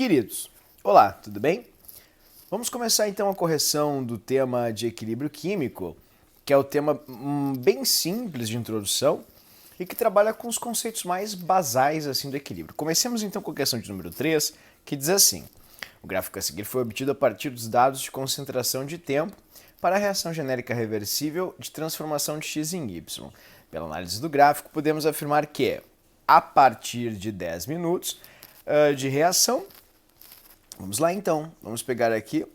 Queridos, olá, tudo bem? Vamos começar então a correção do tema de equilíbrio químico, que é o tema bem simples de introdução e que trabalha com os conceitos mais basais assim do equilíbrio. Comecemos então com a questão de número 3, que diz assim: o gráfico a seguir foi obtido a partir dos dados de concentração de tempo para a reação genérica reversível de transformação de x em y. Pela análise do gráfico, podemos afirmar que, a partir de 10 minutos de reação, vamos lá então, vamos pegar aqui,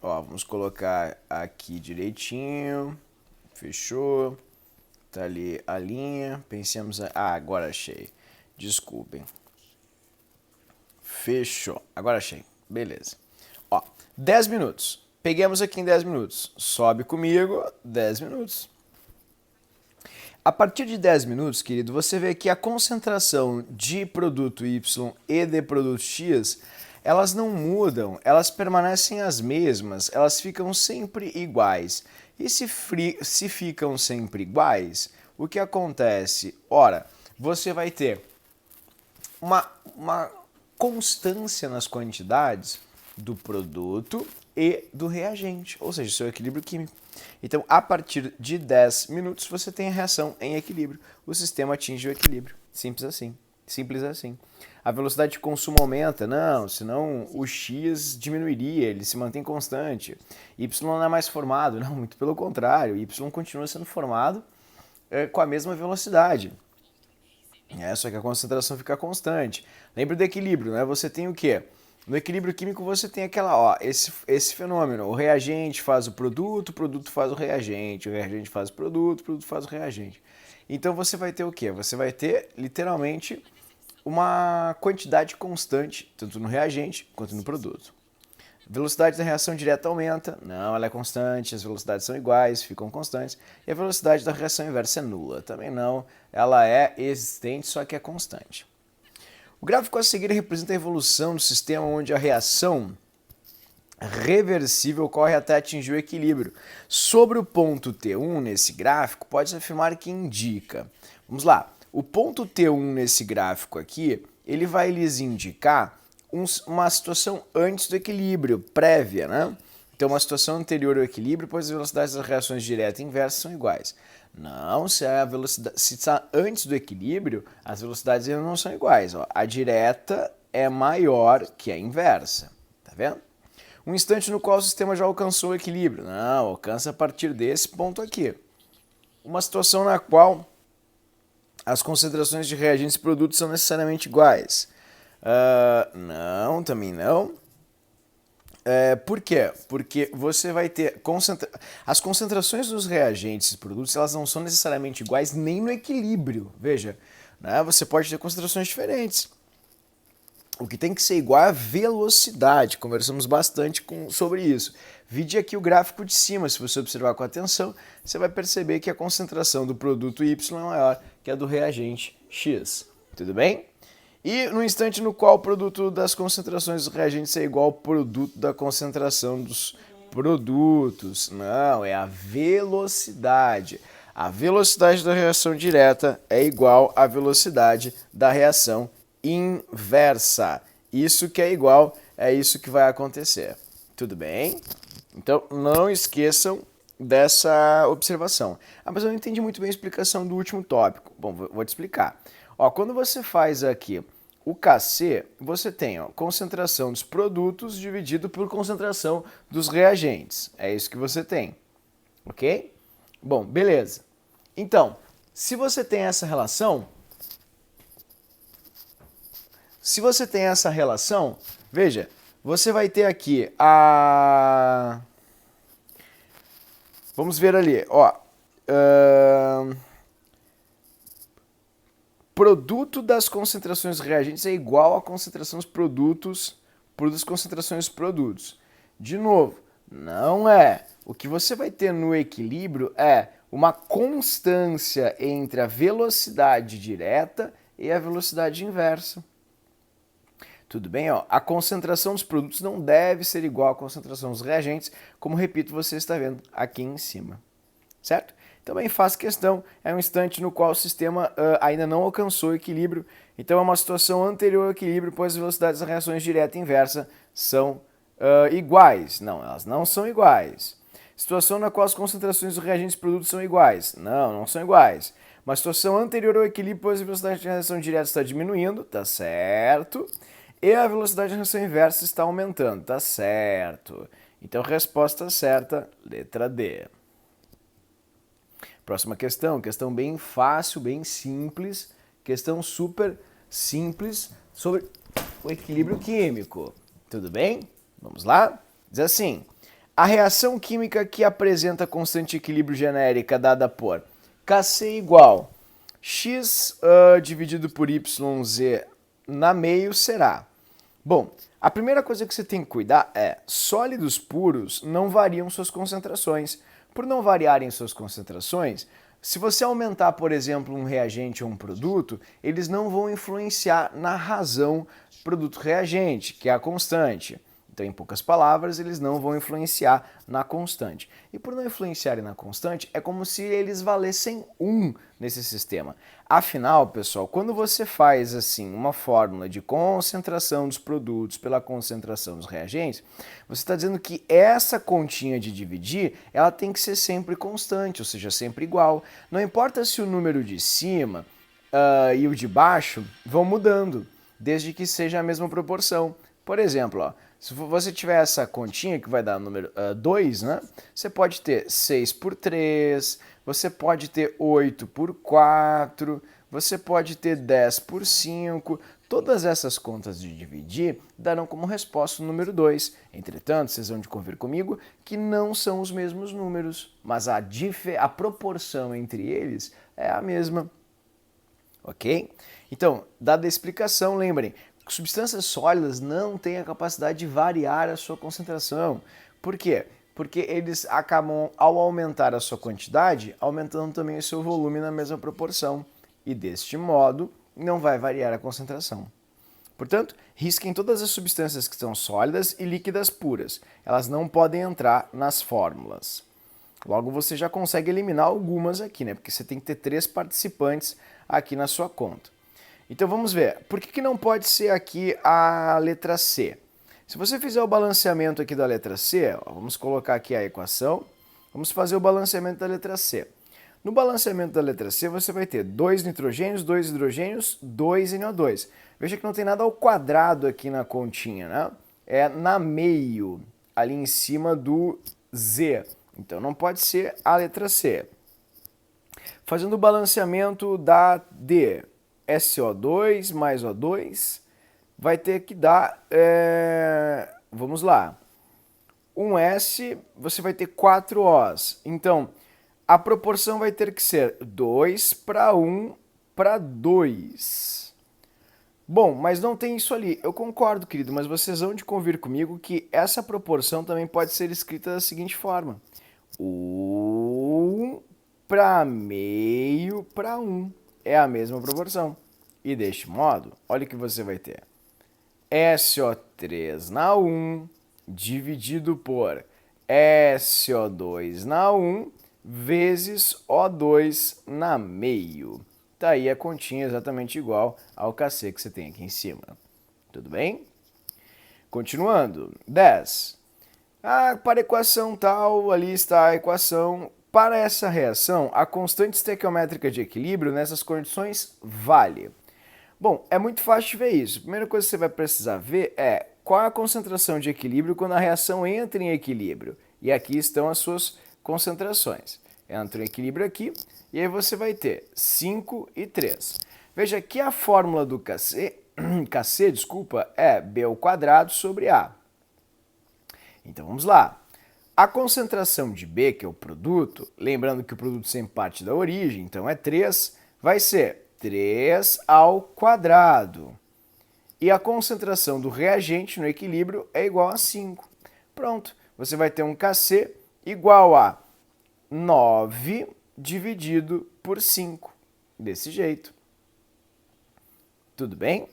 ó, vamos colocar aqui direitinho, fechou, tá ali a linha, pensemos, agora achei, desculpem, fechou, agora achei, beleza, ó, 10 minutos, peguemos aqui em 10 minutos, sobe comigo, 10 minutos. A partir de 10 minutos, querido, você vê que a concentração de produto Y e de produto X, elas não mudam, elas permanecem as mesmas, elas ficam sempre iguais. E se ficam sempre iguais, o que acontece? Ora, você vai ter uma constância nas quantidades do produto e do reagente, ou seja, seu equilíbrio químico. Então, a partir de 10 minutos, você tem a reação em equilíbrio. O sistema atinge o equilíbrio. Simples assim. Simples assim. A velocidade de consumo aumenta? Não, senão o X diminuiria, ele se mantém constante. Y não é mais formado? Não, muito pelo contrário. Y continua sendo formado com a mesma velocidade. Só que a concentração fica constante. Lembra do equilíbrio, né? Você tem o quê? No equilíbrio químico você tem esse fenômeno, o reagente faz o produto faz o reagente faz o produto faz o reagente. Então você vai ter o quê? Você vai ter literalmente uma quantidade constante, tanto no reagente quanto no produto. A velocidade da reação direta aumenta, não, ela é constante, as velocidades são iguais, ficam constantes, e a velocidade da reação inversa é nula, também não, ela é existente, só que é constante. O gráfico a seguir representa a evolução do sistema onde a reação reversível ocorre até atingir o equilíbrio. Sobre o ponto T1 nesse gráfico, pode-se afirmar que indica. Vamos lá, o ponto T1 nesse gráfico aqui, ele vai lhes indicar uma situação antes do equilíbrio, prévia, né? Então, uma situação anterior ao equilíbrio, pois as velocidades das reações direta e inversa são iguais. Não, se está antes do equilíbrio, as velocidades ainda não são iguais. Ó. A direta é maior que a inversa. Tá vendo? Um instante no qual o sistema já alcançou o equilíbrio. Não, alcança a partir desse ponto aqui. Uma situação na qual as concentrações de reagentes e produtos são necessariamente iguais. Não, também não. Por quê? Porque você vai ter as concentrações dos reagentes e produtos, elas não são necessariamente iguais nem no equilíbrio. Veja, né? Você pode ter concentrações diferentes. O que tem que ser igual é a velocidade. Conversamos bastante sobre isso. Vide aqui o gráfico de cima. Se você observar com atenção, você vai perceber que a concentração do produto Y é maior que a do reagente X. Tudo bem? E no instante no qual o produto das concentrações dos reagentes é igual ao produto da concentração dos produtos. Não, é a velocidade. A velocidade da reação direta é igual à velocidade da reação inversa. Isso que é igual, é isso que vai acontecer. Tudo bem? Então, não esqueçam dessa observação. Mas eu não entendi muito bem a explicação do último tópico. Bom, vou te explicar. Ó, quando você faz aqui o KC, você tem concentração dos produtos dividido por concentração dos reagentes. É isso que você tem. Ok? Bom, beleza. Então, se você tem essa relação, veja, você vai ter aqui a... Vamos ver ali, ó. Produto das concentrações reagentes é igual à concentração dos produtos por das concentrações dos produtos. De novo, não é. O que você vai ter no equilíbrio é uma constância entre a velocidade direta e a velocidade inversa. Tudo bem? Ó, a concentração dos produtos não deve ser igual à concentração dos reagentes, como, repito, você está vendo aqui em cima. Certo? Também faz questão, é um instante no qual o sistema ainda não alcançou o equilíbrio, então é uma situação anterior ao equilíbrio, pois as velocidades das reações direta e inversa são iguais. Não, elas não são iguais. Situação na qual as concentrações dos reagentes e produtos são iguais. Não, não são iguais. Uma situação anterior ao equilíbrio, pois a velocidade de reação direta está diminuindo, tá certo. E a velocidade de reação inversa está aumentando, tá certo. Então, resposta certa, letra D. Próxima questão bem fácil, bem simples, questão super simples sobre o equilíbrio químico. Tudo bem? Vamos lá? Diz assim: a reação química que apresenta constante equilíbrio genérica dada por Kc igual x dividido por yz na meio será. Bom, a primeira coisa que você tem que cuidar é sólidos puros não variam suas concentrações. Por não variarem suas concentrações, se você aumentar, por exemplo, um reagente ou um produto, eles não vão influenciar na razão produto-reagente, que é a constante. Então, em poucas palavras, eles não vão influenciar na constante. E por não influenciarem na constante, é como se eles valessem 1 nesse sistema. Afinal, pessoal, quando você faz assim uma fórmula de concentração dos produtos pela concentração dos reagentes, você está dizendo que essa continha de dividir, ela tem que ser sempre constante, ou seja, sempre igual. Não importa se o número de cima e o de baixo vão mudando, desde que seja a mesma proporção. Por exemplo, ó, se você tiver essa continha que vai dar o número 2, né? Você pode ter 6 por 3, você pode ter 8 por 4, você pode ter 10 por 5. Todas essas contas de dividir darão como resposta o número 2. Entretanto, vocês vão de convir comigo que não são os mesmos números, mas a proporção entre eles é a mesma. Ok? Então, dada a explicação, lembrem, substâncias sólidas não têm a capacidade de variar a sua concentração. Por quê? Porque eles acabam, ao aumentar a sua quantidade, aumentando também o seu volume na mesma proporção. E deste modo, não vai variar a concentração. Portanto, risquem todas as substâncias que são sólidas e líquidas puras. Elas não podem entrar nas fórmulas. Logo, você já consegue eliminar algumas aqui, né? Porque você tem que ter 3 participantes aqui na sua conta. Então vamos ver, por que não pode ser aqui a letra C? Se você fizer o balanceamento aqui da letra C, ó, vamos colocar aqui a equação, vamos fazer o balanceamento da letra C. No balanceamento da letra C, você vai ter 2 nitrogênios, 2 hidrogênios, 2 NO2. Veja que não tem nada ao quadrado aqui na continha, né? É na meio, ali em cima do Z. Então não pode ser a letra C. Fazendo o balanceamento da D, SO2 mais O2 vai ter que dar, vamos lá, um S, você vai ter 4 Os. Então, a proporção vai ter que ser 2 para 1 para 2. Bom, mas não tem isso ali. Eu concordo, querido, mas vocês vão de convir comigo que essa proporção também pode ser escrita da seguinte forma. 1 para meio para 1. É a mesma proporção. E deste modo, olha o que você vai ter. SO3 na 1 dividido por SO2 na 1 vezes O2 na meio. Tá aí a continha exatamente igual ao Kc que você tem aqui em cima. Tudo bem? Continuando. 10. Para a equação tal, ali está a equação. Para essa reação, a constante estequiométrica de equilíbrio nessas condições vale. Bom, é muito fácil de ver isso. A primeira coisa que você vai precisar ver é qual é a concentração de equilíbrio quando a reação entra em equilíbrio. E aqui estão as suas concentrações. Entra em equilíbrio aqui, e aí você vai ter 5 e 3. Veja que a fórmula do Kc, é B² sobre A. Então vamos lá. A concentração de B, que é o produto, lembrando que o produto sempre parte da origem, então é 3, vai ser 3 ao quadrado. E a concentração do reagente no equilíbrio é igual a 5. Pronto, você vai ter um Kc igual a 9 dividido por 5. Desse jeito. Tudo bem?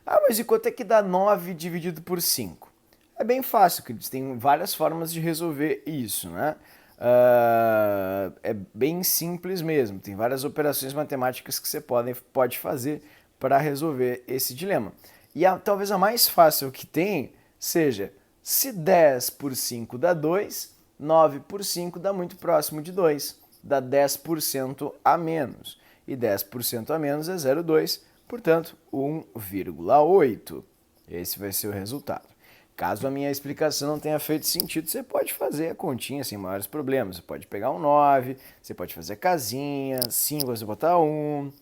Mas e quanto é que dá 9 dividido por 5? É bem fácil, queridos. Tem várias formas de resolver isso, né? É bem simples mesmo, tem várias operações matemáticas que você pode fazer para resolver esse dilema. E talvez a mais fácil que tem seja, se 10 por 5 dá 2, 9 por 5 dá muito próximo de 2, dá 10% a menos. E 10% a menos é 0,2, portanto 1,8. Esse vai ser o resultado. Caso a minha explicação não tenha feito sentido, você pode fazer a continha sem maiores problemas. Você pode pegar um 9, você pode fazer a casinha, 5 você botar 1,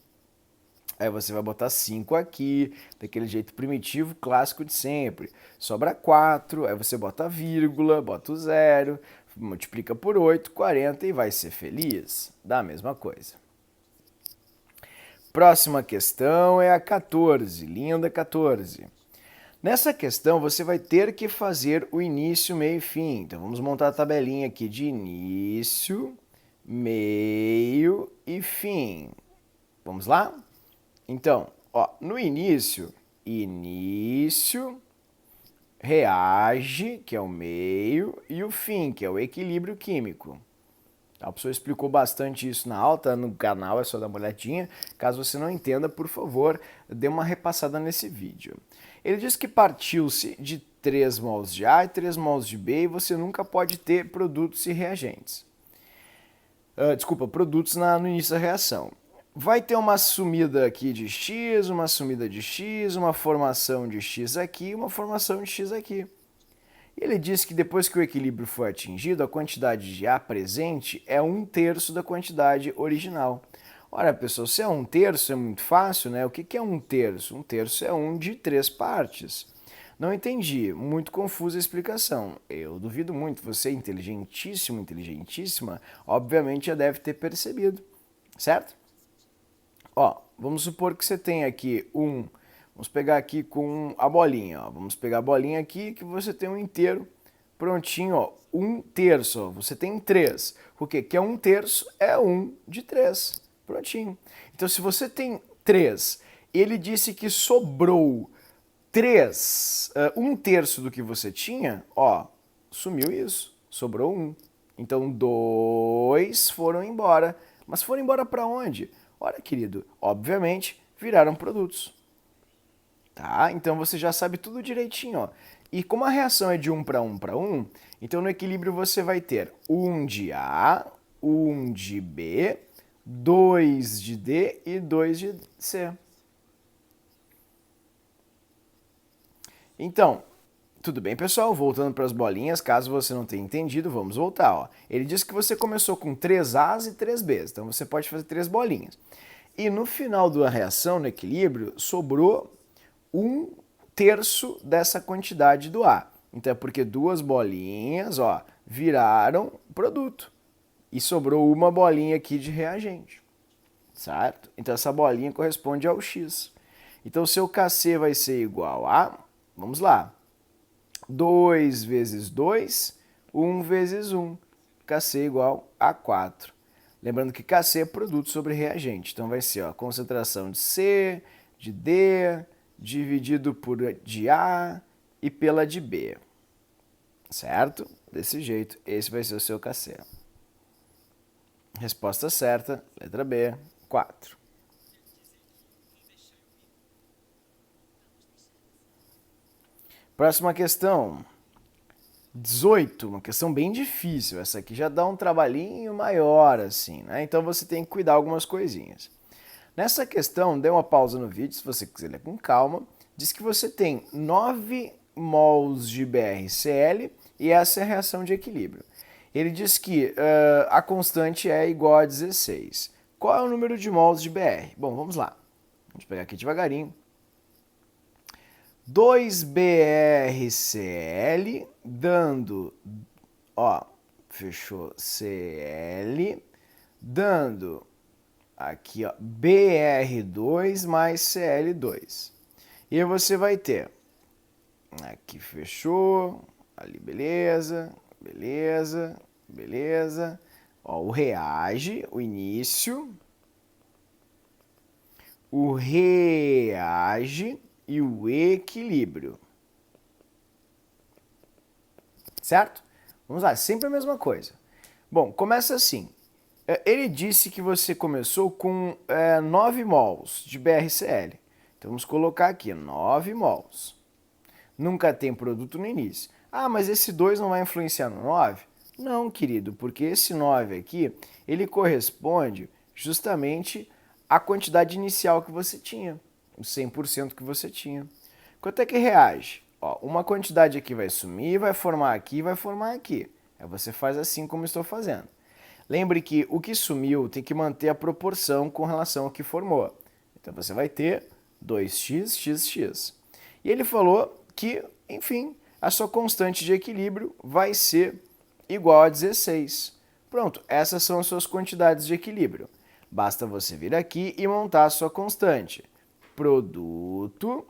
aí você vai botar 5 aqui, daquele jeito primitivo, clássico de sempre. Sobra 4, aí você bota a vírgula, bota o 0, multiplica por 8, 40 e vai ser feliz. Dá a mesma coisa. Próxima questão é a 14, linda 14. Nessa questão, você vai ter que fazer o início, meio e fim. Então, vamos montar a tabelinha aqui de início, meio e fim. Vamos lá? Então, ó, no início, reage, que é o meio, e o fim, que é o equilíbrio químico. A pessoa explicou bastante isso na aula, tá no canal, é só dar uma olhadinha. Caso você não entenda, por favor, dê uma repassada nesse vídeo. Ele diz que partiu-se de 3 mols de A e 3 mols de B e você nunca pode ter produtos e reagentes. Produtos no início da reação. Vai ter uma sumida aqui de X, uma sumida de X, uma formação de X aqui, uma formação de X aqui. Ele diz que depois que o equilíbrio for atingido, a quantidade de A presente é 1/3 da quantidade original. Ora, pessoal, se é 1/3 é muito fácil, né? O que é 1/3? 1/3 é 1 de 3 partes. Não entendi, muito confusa a explicação. Eu duvido muito, você é inteligentíssimo, inteligentíssima, obviamente já deve ter percebido, certo? Ó, vamos supor que você tem aqui vamos pegar aqui com a bolinha, ó. Vamos pegar a bolinha aqui que você tem um inteiro prontinho, ó. 1/3, ó. Você tem 3. O que? Que é 1/3 é 1 de 3. Prontinho. Então, se você tem 3, ele disse que sobrou 3, 1/3 do que você tinha, ó, sumiu isso. Sobrou 1. Então, 2 foram embora. Mas foram embora para onde? Ora, querido, obviamente viraram produtos. Tá? Então você já sabe tudo direitinho, ó. E como a reação é de 1 para 1 para 1, então no equilíbrio você vai ter 1 de A, 1 de B, 2 de D e 2 de C. Então, tudo bem, pessoal? Voltando para as bolinhas, caso você não tenha entendido, vamos voltar. Ó. Ele disse que você começou com 3 A's e 3 B's, então você pode fazer 3 bolinhas. E no final da reação, no equilíbrio, sobrou 1/3 dessa quantidade do A. Então é porque 2 bolinhas, ó, viraram produto. E sobrou uma bolinha aqui de reagente, certo? Então essa bolinha corresponde ao X. Então seu Kc vai ser igual a, vamos lá, 2 vezes 2, 1 vezes 1. Kc igual a 4. Lembrando que Kc é produto sobre reagente. Então vai ser, ó, concentração de C, de D, dividido por de A e pela de B. Certo? Desse jeito, esse vai ser o seu Kc. Resposta certa, letra B, 4. Próxima questão. 18, uma questão bem difícil. Essa aqui já dá um trabalhinho maior, assim, né? Então você tem que cuidar algumas coisinhas. Nessa questão, dê uma pausa no vídeo, se você quiser ler com calma. Diz que você tem 9 mols de BrCl e essa é a reação de equilíbrio. Ele diz que a constante é igual a 16. Qual é o número de mols de Br? Bom, vamos lá. Vamos pegar aqui devagarinho. 2BrCl dando, ó, fechou, Cl, dando aqui, ó, Br2 mais Cl2. E aí você vai ter, aqui fechou, ali beleza, beleza, beleza. Ó, o reage, o início, o reage e o equilíbrio. Certo? Vamos lá, sempre a mesma coisa. Bom, começa assim. Ele disse que você começou com 9 mols de BRCl. Então vamos colocar aqui 9 mols. Nunca tem produto no início. Ah, mas esse 2 não vai influenciar no 9? Não, querido, porque esse 9 aqui, ele corresponde justamente à quantidade inicial que você tinha, o 100% que você tinha. Quanto é que reage? Ó, uma quantidade aqui vai sumir, vai formar aqui e vai formar aqui. Aí você faz assim como estou fazendo. Lembre que o que sumiu tem que manter a proporção com relação ao que formou. Então você vai ter 2x, x. E ele falou que, enfim, a sua constante de equilíbrio vai ser igual a 16. Pronto, essas são as suas quantidades de equilíbrio. Basta você vir aqui e montar a sua constante. Produto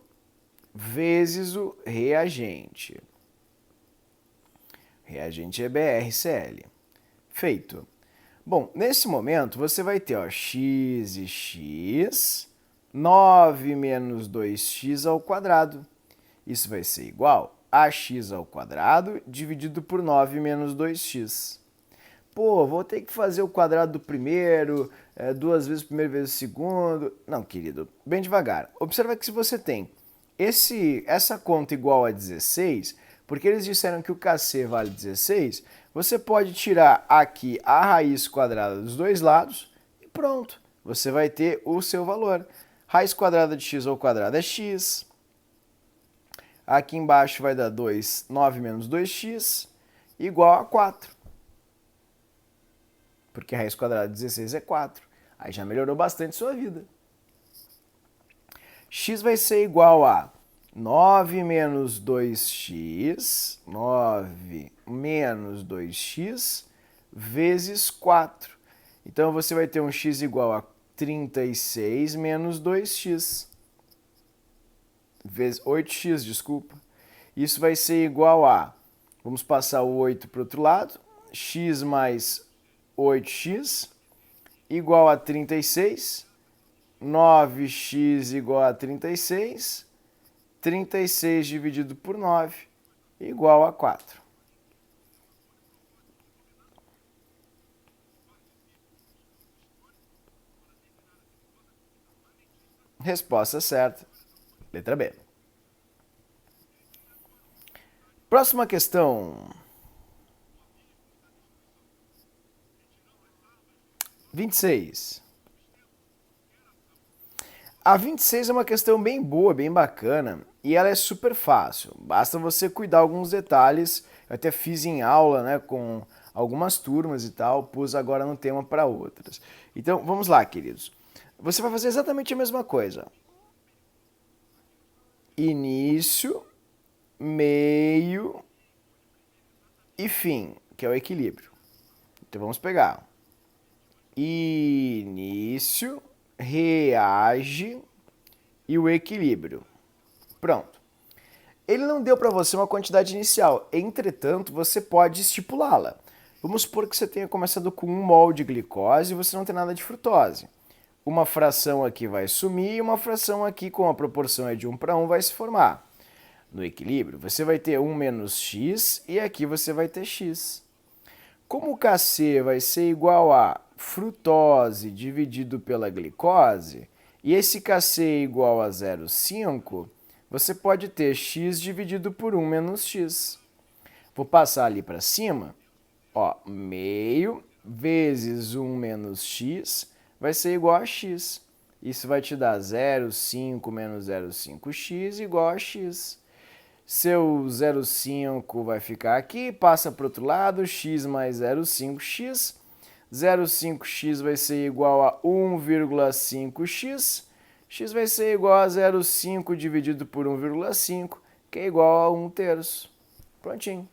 vezes o reagente. Reagente é BRCl. Feito. Bom, nesse momento você vai ter x e x, 9 menos 2x ao quadrado. Isso vai ser igual a x ao quadrado dividido por 9 menos 2x. Pô, vou ter que fazer o quadrado do primeiro, 2 vezes o primeiro vezes o segundo. Não, querido, bem devagar. Observa que se você tem essa conta igual a 16, porque eles disseram que o KC vale 16, você pode tirar aqui a raiz quadrada dos dois lados e pronto, você vai ter o seu valor. Raiz quadrada de x ao quadrado é x. Aqui embaixo vai dar 2, 9 menos 2x, igual a 4. Porque a raiz quadrada de 16 é 4. Aí já melhorou bastante sua vida. X vai ser igual a 9 menos 2x, 9 menos 2x, vezes 4. Então você vai ter um x igual a 36 menos 2x. Vezes 8x, desculpa. Isso vai ser igual a, vamos passar o 8 para o outro lado, x mais 8x igual a 36, 9x igual a 36, 36 dividido por 9 igual a 4. Resposta certa, letra B. Próxima questão. 26. A 26 é uma questão bem boa, bem bacana, e ela é super fácil. Basta você cuidar alguns detalhes. Eu até fiz em aula, né, com algumas turmas e tal, pus agora no tema para outras. Então, vamos lá, queridos. Você vai fazer exatamente a mesma coisa. Início, meio e fim, que é o equilíbrio. Então, vamos pegar. Início, reage e o equilíbrio. Pronto. Ele não deu para você uma quantidade inicial, entretanto, você pode estipulá-la. Vamos supor que você tenha começado com 1 mol de glicose e você não tem nada de frutose. Uma fração aqui vai sumir e uma fração aqui, com a proporção é de 1 para 1, vai se formar. No equilíbrio, você vai ter 1 menos x e aqui você vai ter x. Como o Kc vai ser igual a frutose dividido pela glicose, e esse Kc é igual a 0,5, você pode ter x dividido por 1 menos x. Vou passar ali para cima, ó, meio vezes 1 menos x vai ser igual a x. Isso vai te dar 0,5 menos 0,5x igual a x. Seu 0,5 vai ficar aqui, passa para o outro lado, x mais 0,5x. 0,5x vai ser igual a 1,5x. X vai ser igual a 0,5 dividido por 1,5, que é igual a 1/3. Prontinho.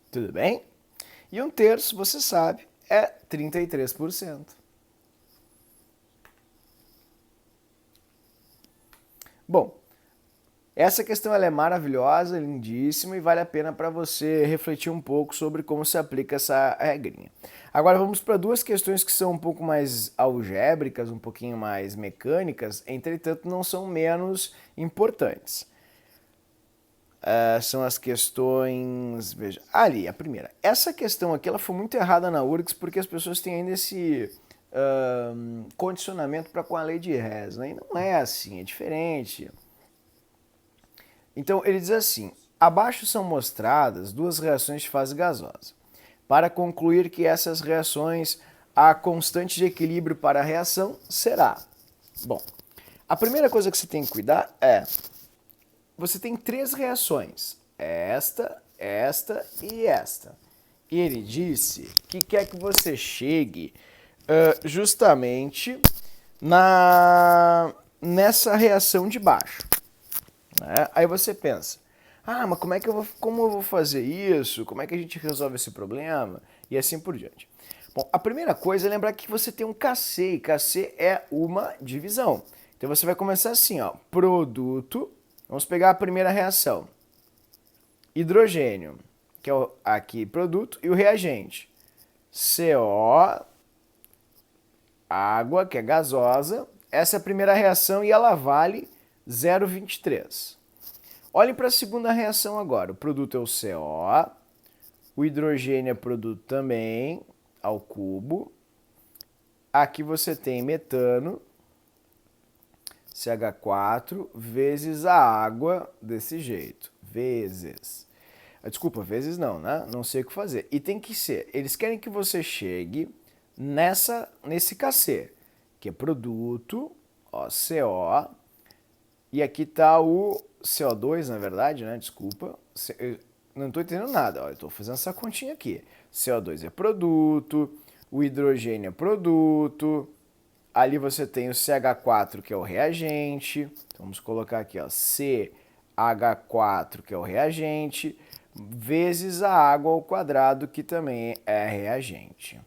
Tudo bem? E 1/3, você sabe, é 33%. Bom, essa questão ela é maravilhosa, lindíssima e vale a pena para você refletir um pouco sobre como se aplica essa regrinha. Agora vamos para duas questões que são um pouco mais algébricas, um pouquinho mais mecânicas, entretanto não são menos importantes. são as questões... Veja, ali, a primeira. Essa questão aqui ela foi muito errada na URGS porque as pessoas têm ainda esse condicionamento para com a lei de Hess, né? E não é assim, é diferente. Então, ele diz assim, abaixo são mostradas duas reações de fase gasosa. Para concluir que essas reações, a constante de equilíbrio para a reação será... Bom, a primeira coisa que você tem que cuidar é... Você tem três reações, esta, esta e esta. E ele disse que quer que você chegue justamente nessa reação de baixo. Né? Aí você pensa, mas como eu vou fazer isso? Como é que a gente resolve esse problema? E assim por diante. Bom, a primeira coisa é lembrar que você tem um KC, e KC é uma divisão. Então você vai começar assim, ó, produto, vamos pegar a primeira reação, hidrogênio, que é aqui produto, e o reagente, CO, água, que é gasosa, essa é a primeira reação e ela vale 0,23. Olhem para a segunda reação agora. O produto é o CO, o hidrogênio é produto também, ao cubo. Aqui você tem metano, CH4, vezes a água, desse jeito. Vezes. Desculpa, vezes não, né? Não sei o que fazer. E tem que ser, eles querem que você chegue nesse KC, que é produto, ó, CO, e aqui está o CO2, na verdade, né? Desculpa. Eu não estou entendendo nada. Ó, eu estou fazendo essa continha aqui. CO2 é produto, o hidrogênio é produto, ali você tem o CH4, que é o reagente. Então, vamos colocar aqui, ó, CH4, que é o reagente, vezes a água ao quadrado, que também é reagente.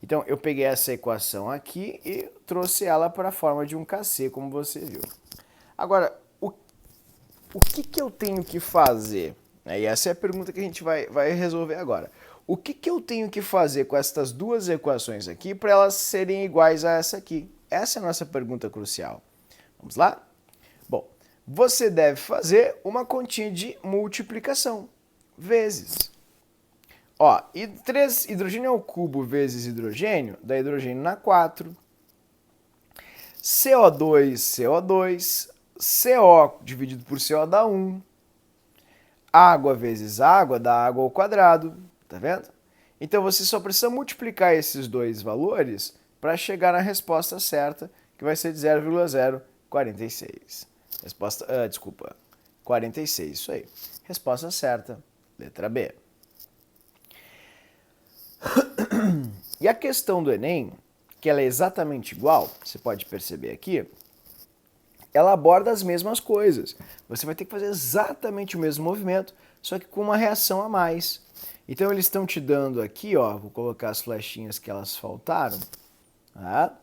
Então, eu peguei essa equação aqui e trouxe ela para a forma de um KC, como você viu. Agora, o que eu tenho que fazer? E essa é a pergunta que a gente vai resolver agora. O que eu tenho que fazer com estas duas equações aqui para elas serem iguais a essa aqui? Essa é a nossa pergunta crucial. Vamos lá? Bom, você deve fazer uma continha de multiplicação, vezes. Ó, 3 hidrogênio ao cubo vezes hidrogênio, dá hidrogênio na 4. CO2, CO2, CO dividido por CO dá 1. Água vezes água dá água ao quadrado, tá vendo? Então você só precisa multiplicar esses dois valores para chegar na resposta certa, que vai ser de 0,046. Resposta, 46, isso aí. Resposta certa, letra B. E a questão do Enem, que ela é exatamente igual, você pode perceber aqui, ela aborda as mesmas coisas. Você vai ter que fazer exatamente o mesmo movimento, só que com uma reação a mais. Então eles estão te dando aqui, ó, vou colocar as flechinhas que elas faltaram, tá?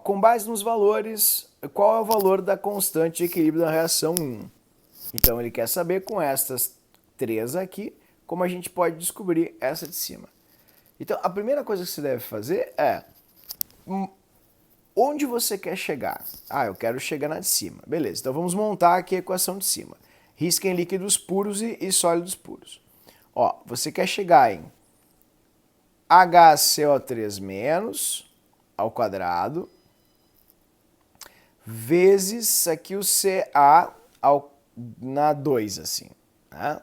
Com base nos valores, qual é o valor da constante de equilíbrio da reação 1? Então ele quer saber com estas três aqui, como a gente pode descobrir essa de cima. Então a primeira coisa que você deve fazer é... Onde você quer chegar? Eu quero chegar na de cima. Beleza, então vamos montar aqui a equação de cima. Risquem líquidos puros e sólidos puros. Ó, você quer chegar em HCO3- ao quadrado vezes aqui o Ca na 2, assim, né?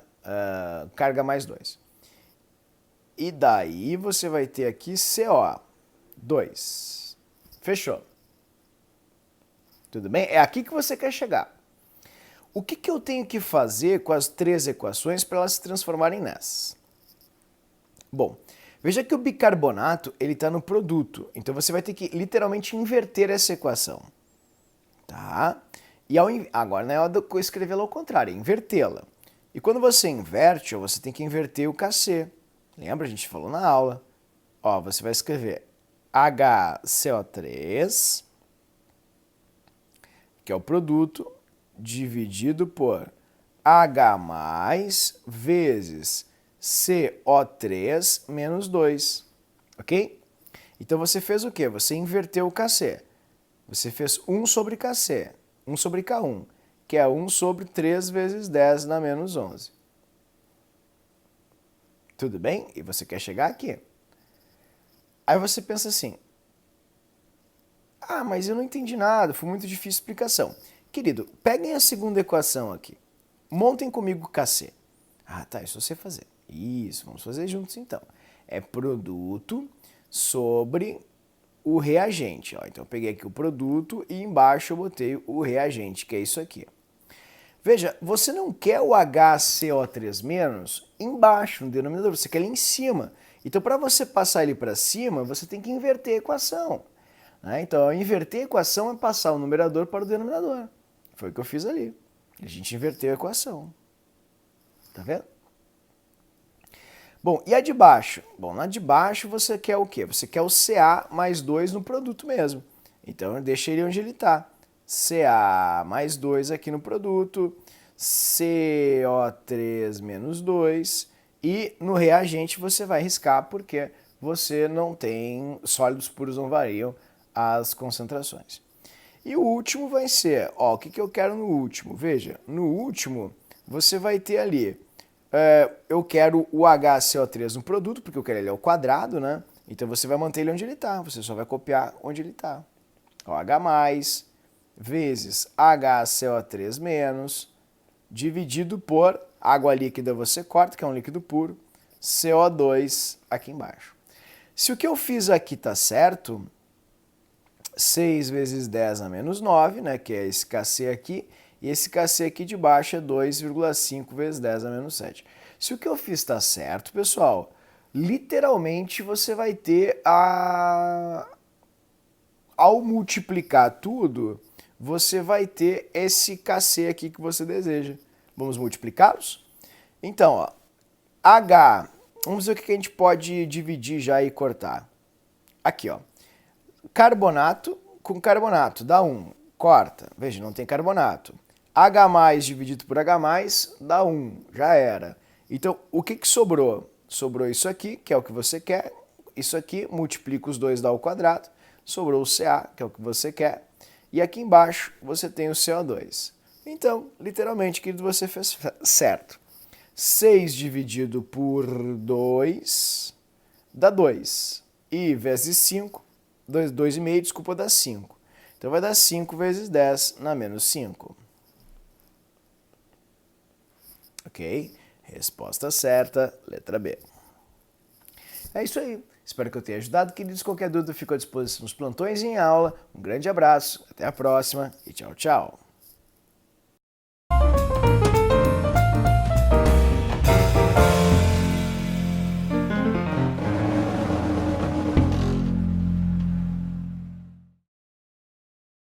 Carga mais 2. E daí você vai ter aqui CO2. Fechou. Tudo bem? É aqui que você quer chegar. O que eu tenho que fazer com as três equações para elas se transformarem nessas? Bom, veja que o bicarbonato ele está no produto, então você vai ter que literalmente inverter essa equação. Tá? E agora não é hora de eu escrevê-la ao contrário, é invertê-la. E quando você inverte, você tem que inverter o KC. Lembra? A gente falou na aula. Ó, você vai escrever HCO3, que é o produto, dividido por H vezes CO3 menos 2, ok? Então você fez o quê? Você inverteu o KC. Você fez 1 sobre KC, 1 sobre K1, que é 1 sobre 3 vezes 10 na menos 11. Tudo bem? E você quer chegar aqui. Aí você pensa assim, ah, mas eu não entendi nada, foi muito difícil a explicação. Querido, peguem a segunda equação aqui. Montem comigo o KC. Ah, tá, isso você fazer. Isso, vamos fazer juntos então. É produto sobre o reagente. Ó. Então eu peguei aqui o produto e embaixo eu botei o reagente, que é isso aqui. Veja, você não quer o HCO3- embaixo no denominador, você quer ele em cima. Então para você passar ele para cima, você tem que inverter a equação. Então, inverter a equação é passar o numerador para o denominador. Foi o que eu fiz ali. A gente inverteu a equação. Tá vendo? Bom, e a de baixo? Bom, na de baixo você quer o quê? Você quer o CA mais 2 no produto mesmo. Então, deixa ele onde ele está. CA mais 2 aqui no produto, CO3 menos 2, e no reagente você vai riscar porque você não tem, sólidos puros não variam as concentrações. E o último vai ser, ó, o que eu quero no último? Veja, no último você vai ter ali, eu quero o HCO3 no produto, porque eu quero ele ao quadrado, né? Então você vai manter ele onde ele está, você só vai copiar onde ele está. H+, vezes HCO3- dividido por água líquida você corta, que é um líquido puro, CO2 aqui embaixo. Se o que eu fiz aqui está certo, 6 vezes 10 a menos 9, né, que é esse KC aqui, e esse KC aqui de baixo é 2,5 vezes 10 a menos 7. Se o que eu fiz está certo, pessoal, literalmente você vai ter ao multiplicar tudo, você vai ter esse KC aqui que você deseja. Vamos multiplicá-los? Então, ó, H, vamos ver o que a gente pode dividir já e cortar. Aqui, ó. Carbonato com carbonato, dá 1, corta. Veja, não tem carbonato. H+ dividido por H+, dá 1, já era. Então, o que sobrou? Sobrou isso aqui, que é o que você quer. Isso aqui, multiplica os dois, dá o quadrado. Sobrou o Ca, que é o que você quer. E aqui embaixo, você tem o CO2. Então, literalmente, querido, você fez certo. 6 dividido por 2 dá 2. E vezes 5, 2,5, desculpa, dá 5. Então vai dar 5 vezes 10 na menos 5. Ok? Resposta certa, letra B. É isso aí. Espero que eu tenha ajudado, queridos. Qualquer dúvida, fico à disposição nos plantões e em aula. Um grande abraço, até a próxima e tchau, tchau.